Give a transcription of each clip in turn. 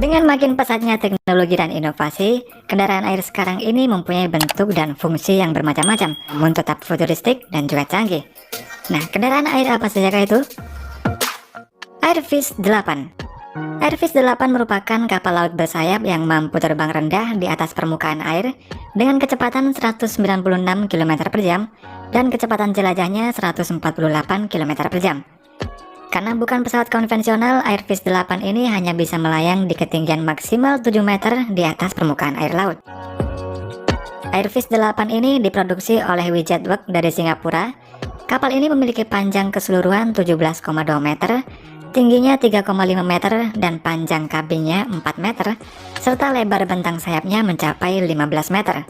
Dengan makin pesatnya teknologi dan inovasi, kendaraan air sekarang ini mempunyai bentuk dan fungsi yang bermacam-macam, namun tetap futuristik dan juga canggih. Nah, kendaraan air apa saja itu? Airfish 8. Airfish 8 merupakan kapal laut bersayap yang mampu terbang rendah di atas permukaan air dengan kecepatan 196 km per jam dan kecepatan jelajahnya 148 km per jam. Karena bukan pesawat konvensional, Airfish 8 ini hanya bisa melayang di ketinggian maksimal 7 meter di atas permukaan air laut. Airfish 8 ini diproduksi oleh Wijatworks dari Singapura. Kapal ini memiliki panjang keseluruhan 17,2 meter, tingginya 3,5 meter, dan panjang kabinnya 4 meter, serta lebar bentang sayapnya mencapai 15 meter.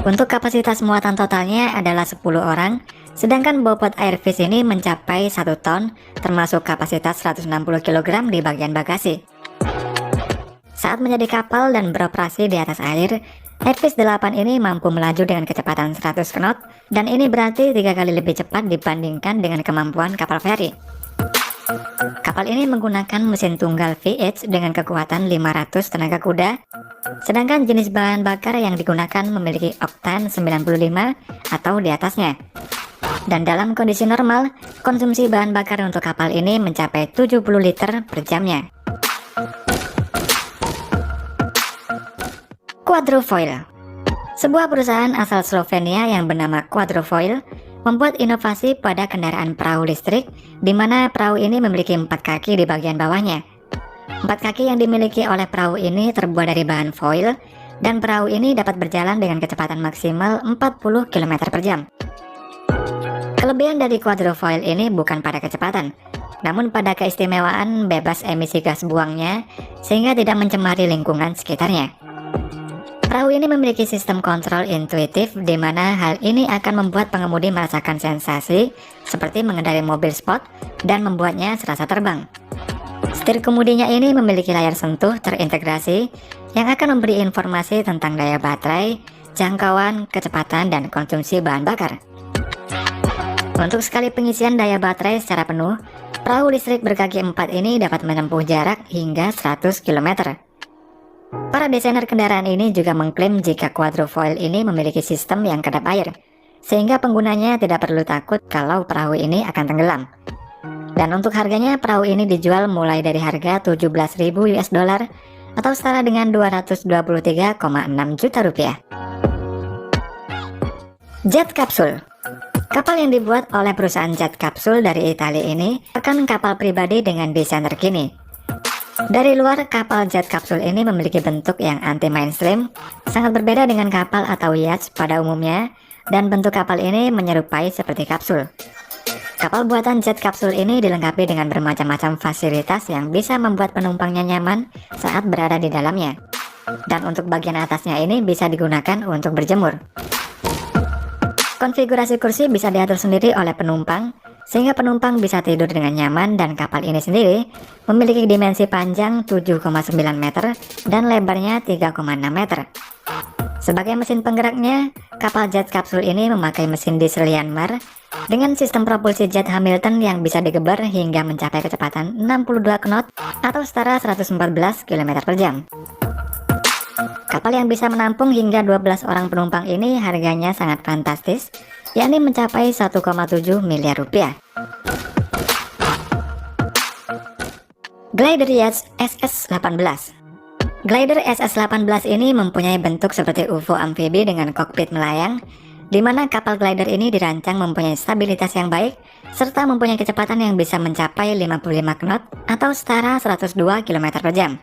Untuk kapasitas muatan totalnya adalah 10 orang, sedangkan bobot Airfish ini mencapai 1 ton, termasuk kapasitas 160 kg di bagian bagasi. Saat menjadi kapal dan beroperasi di atas air, Airfish 8 ini mampu melaju dengan kecepatan 100 knot, dan ini berarti 3 kali lebih cepat dibandingkan dengan kemampuan kapal feri. Kapal ini menggunakan mesin tunggal VH dengan kekuatan 500 tenaga kuda, sedangkan jenis bahan bakar yang digunakan memiliki oktan 95 atau di atasnya. Dan dalam kondisi normal, konsumsi bahan bakar untuk kapal ini mencapai 70 liter per jamnya. Quadrofoil. Sebuah perusahaan asal Slovenia yang bernama Quadrofoil membuat inovasi pada kendaraan perahu listrik, di mana perahu ini memiliki 4 kaki di bagian bawahnya. 4 kaki yang dimiliki oleh perahu ini terbuat dari bahan foil, dan perahu ini dapat berjalan dengan kecepatan maksimal 40 km per jam. Kelebihan dari Quadrofoil ini bukan pada kecepatan, namun pada keistimewaan bebas emisi gas buangnya, sehingga tidak mencemari lingkungan sekitarnya. Perahu ini memiliki sistem kontrol intuitif, di mana hal ini akan membuat pengemudi merasakan sensasi seperti mengendarai mobil sport dan membuatnya serasa terbang. Setir kemudinya ini memiliki layar sentuh terintegrasi yang akan memberi informasi tentang daya baterai, jangkauan, kecepatan, dan konsumsi bahan bakar. Untuk sekali pengisian daya baterai secara penuh, perahu listrik berkaki 4 ini dapat menempuh jarak hingga 100 km. Para desainer kendaraan ini juga mengklaim jika Quadrofoil ini memiliki sistem yang kedap air, sehingga penggunanya tidak perlu takut kalau perahu ini akan tenggelam. Dan untuk harganya, perahu ini dijual mulai dari harga 17.000 US dollar atau setara dengan 223,6 juta rupiah. Jet Capsule. Kapal yang dibuat oleh perusahaan Jet Capsule dari Italia ini akan kapal pribadi dengan desain terkini. Dari luar, kapal Jet Capsule ini memiliki bentuk yang anti-mainstream, sangat berbeda dengan kapal atau yacht pada umumnya, dan bentuk kapal ini menyerupai seperti kapsul. Kapal buatan Jet Capsule ini dilengkapi dengan bermacam-macam fasilitas yang bisa membuat penumpangnya nyaman saat berada di dalamnya. Dan untuk bagian atasnya ini bisa digunakan untuk berjemur. Konfigurasi kursi bisa diatur sendiri oleh penumpang, sehingga penumpang bisa tidur dengan nyaman, dan kapal ini sendiri memiliki dimensi panjang 7,9 meter dan lebarnya 3,6 meter. Sebagai mesin penggeraknya, kapal Jet Capsule ini memakai mesin diesel Yanmar dengan sistem propulsi jet Hamilton yang bisa digeber hingga mencapai kecepatan 62 knot atau setara 114 km per jam. Kapal yang bisa menampung hingga 12 orang penumpang ini harganya sangat fantastis, yakni mencapai 1,7 miliar rupiah. Glider Yacht SS-18. Glider SS-18 ini mempunyai bentuk seperti UFO amfibi dengan kokpit melayang, di mana kapal glider ini dirancang mempunyai stabilitas yang baik, serta mempunyai kecepatan yang bisa mencapai 55 knot atau setara 102 km per jam.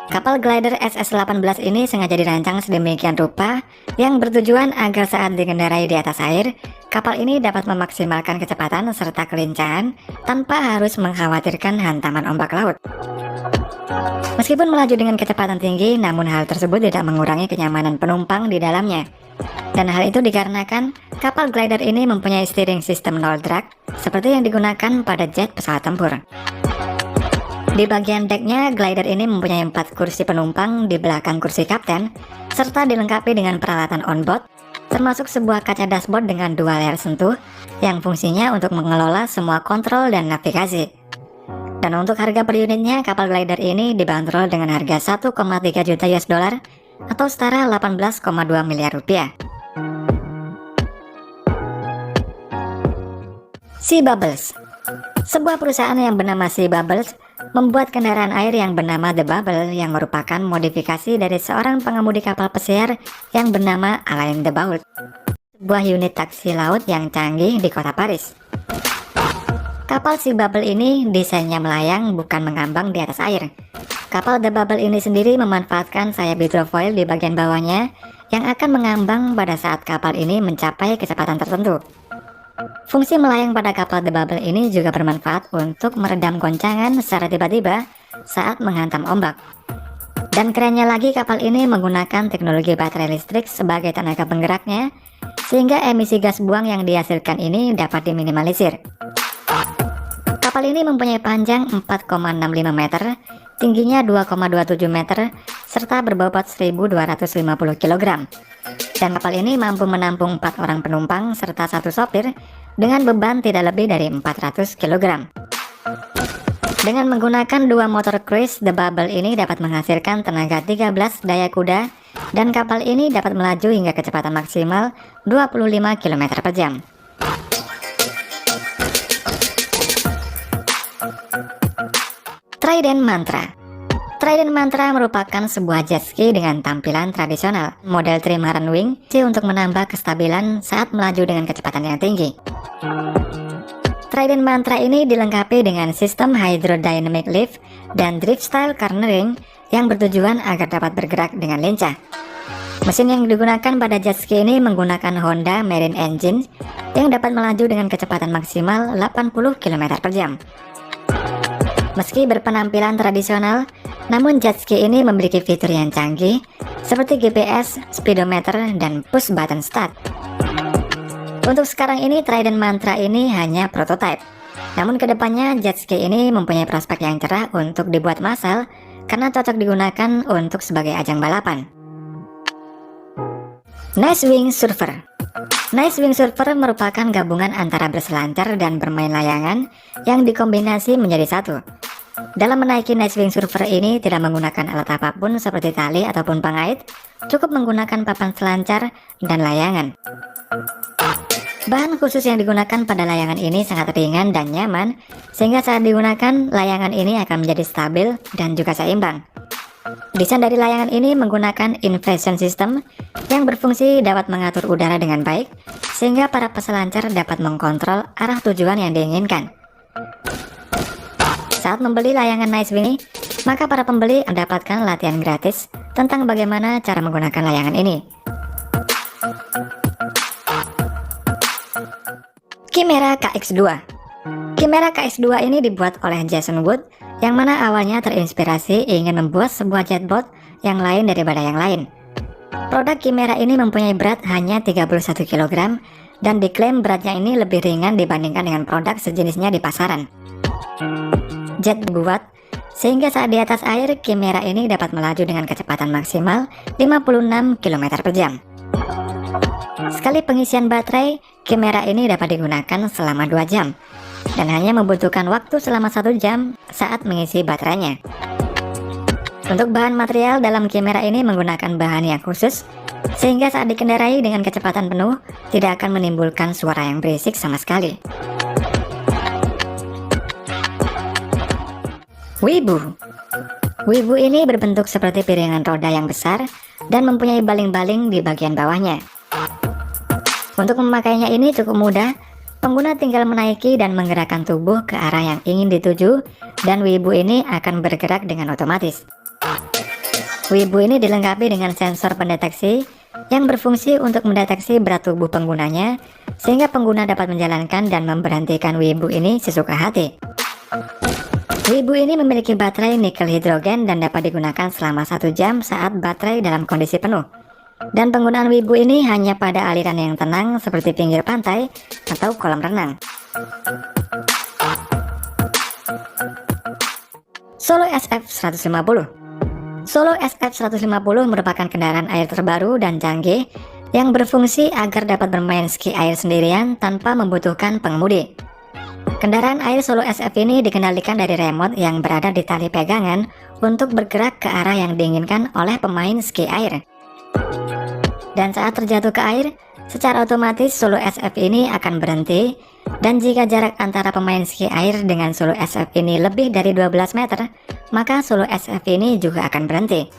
Kapal glider SS-18 ini sengaja dirancang sedemikian rupa yang bertujuan agar saat dikendarai di atas air, kapal ini dapat memaksimalkan kecepatan serta kelincahan tanpa harus mengkhawatirkan hantaman ombak laut. Meskipun melaju dengan kecepatan tinggi, namun hal tersebut tidak mengurangi kenyamanan penumpang di dalamnya. Dan hal itu dikarenakan kapal glider ini mempunyai steering system nol drag seperti yang digunakan pada jet pesawat tempur. Di bagian decknya, glider ini mempunyai 4 kursi penumpang di belakang kursi kapten, serta dilengkapi dengan peralatan onboard, termasuk sebuah kaca dashboard dengan 2 layar sentuh, yang fungsinya untuk mengelola semua kontrol dan navigasi. Dan untuk harga per unitnya, kapal glider ini dibanderol dengan harga 1,3 juta US dollar atau setara 18,2 miliar rupiah. Sea Bubbles. Sebuah perusahaan yang bernama Sea Bubbles membuat kendaraan air yang bernama The Bubble yang merupakan modifikasi dari seorang pengemudi kapal pesiar yang bernama Alain de Botton, sebuah unit taksi laut yang canggih di kota Paris. Kapal Sea Bubble ini desainnya melayang, bukan mengambang di atas air. Kapal The Bubble ini sendiri memanfaatkan sayap hidrofoil di bagian bawahnya yang akan mengambang pada saat kapal ini mencapai kecepatan tertentu. Fungsi melayang pada kapal The Bubble ini juga bermanfaat untuk meredam goncangan secara tiba-tiba saat menghantam ombak. Dan kerennya lagi, kapal ini menggunakan teknologi baterai listrik sebagai tenaga penggeraknya, sehingga emisi gas buang yang dihasilkan ini dapat diminimalisir. Kapal ini mempunyai panjang 4,65 meter, tingginya 2,27 meter, serta berbobot 1.250 kg. Dan kapal ini mampu menampung 4 orang penumpang serta 1 sopir dengan beban tidak lebih dari 400 kg. Dengan menggunakan 2 motor cruise, The Bubble ini dapat menghasilkan tenaga 13 daya kuda, dan kapal ini dapat melaju hingga kecepatan maksimal 25 km per jam. Trident Mantra. Trident Mantra merupakan sebuah jet ski dengan tampilan tradisional, model trimaran wing untuk menambah kestabilan saat melaju dengan kecepatan yang tinggi. Trident Mantra ini dilengkapi dengan sistem hydrodynamic lift dan drift style cornering yang bertujuan agar dapat bergerak dengan lincah. Mesin yang digunakan pada jet ski ini menggunakan Honda Marine Engine yang dapat melaju dengan kecepatan maksimal 80 km per jam. Meski berpenampilan tradisional, namun jet ski ini memiliki fitur yang canggih seperti GPS, speedometer, dan push button start. Untuk sekarang ini Trident Mantra ini hanya prototipe. Namun kedepannya jet ski ini mempunyai prospek yang cerah untuk dibuat massal karena cocok digunakan untuk sebagai ajang balapan. Nice Wing Surfer. Nice Wing Surfer merupakan gabungan antara berselancar dan bermain layangan yang dikombinasi menjadi satu. Dalam menaiki Nice Wing Surfer ini tidak menggunakan alat apapun seperti tali ataupun pengait, cukup menggunakan papan selancar dan layangan. Bahan khusus yang digunakan pada layangan ini sangat ringan dan nyaman, sehingga saat digunakan layangan ini akan menjadi stabil dan juga seimbang. Desain dari layangan ini menggunakan inflation system yang berfungsi dapat mengatur udara dengan baik, sehingga para peselancar dapat mengkontrol arah tujuan yang diinginkan. Saat membeli layangan Nice Wing, maka para pembeli mendapatkan latihan gratis tentang bagaimana cara menggunakan layangan ini. Chimera KX2. Chimera KX2 ini dibuat oleh Jason Wood, yang mana awalnya terinspirasi ingin membuat sebuah jetboat yang lain daripada yang lain. Produk Chimera ini mempunyai berat hanya 31 kg dan diklaim beratnya ini lebih ringan dibandingkan dengan produk sejenisnya di pasaran. Jet dibuat sehingga saat di atas air, Chimera ini dapat melaju dengan kecepatan maksimal 56 km per jam. Sekali pengisian baterai, Chimera ini dapat digunakan selama 2 jam dan hanya membutuhkan waktu selama 1 jam saat mengisi baterainya. Untuk bahan material dalam Chimera ini menggunakan bahan yang khusus, sehingga saat dikendarai dengan kecepatan penuh tidak akan menimbulkan suara yang berisik sama sekali. Wibu. Wibu ini berbentuk seperti piringan roda yang besar dan mempunyai baling-baling di bagian bawahnya. Untuk memakainya ini cukup mudah, pengguna tinggal menaiki dan menggerakkan tubuh ke arah yang ingin dituju, dan Wibu ini akan bergerak dengan otomatis. Wibu ini dilengkapi dengan sensor pendeteksi yang berfungsi untuk mendeteksi berat tubuh penggunanya, sehingga pengguna dapat menjalankan dan memberhentikan Wibu ini sesuka hati. Wibu ini memiliki baterai nikel hidrogen dan dapat digunakan selama 1 jam saat baterai dalam kondisi penuh. Dan penggunaan Wibu ini hanya pada aliran yang tenang seperti pinggir pantai atau kolam renang. Solo SF150. Solo SF150 merupakan kendaraan air terbaru dan canggih yang berfungsi agar dapat bermain ski air sendirian tanpa membutuhkan pengemudi. Kendaraan air Solo SF ini dikendalikan dari remote yang berada di tali pegangan untuk bergerak ke arah yang diinginkan oleh pemain ski air. Dan saat terjatuh ke air, secara otomatis Solo SF ini akan berhenti, dan jika jarak antara pemain ski air dengan Solo SF ini lebih dari 12 meter, maka Solo SF ini juga akan berhenti.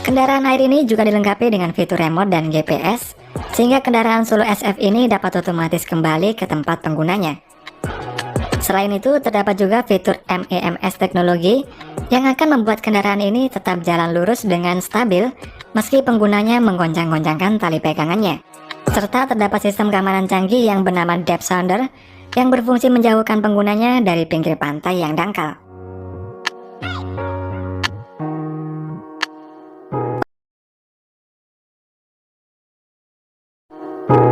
Kendaraan air ini juga dilengkapi dengan fitur remote dan GPS, sehingga kendaraan Solo SF ini dapat otomatis kembali ke tempat penggunanya. Selain itu, terdapat juga fitur MEMS teknologi yang akan membuat kendaraan ini tetap jalan lurus dengan stabil meski penggunanya menggoncang-goncangkan tali pegangannya. Serta terdapat sistem keamanan canggih yang bernama Depth Sounder yang berfungsi menjauhkan penggunanya dari pinggir pantai yang dangkal.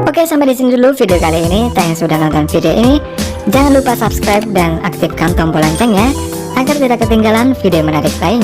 Oke, sampai di sini dulu video kali ini. Thanks sudah nonton video ini. Jangan lupa subscribe dan aktifkan tombol loncengnya agar tidak ketinggalan video menarik lainnya.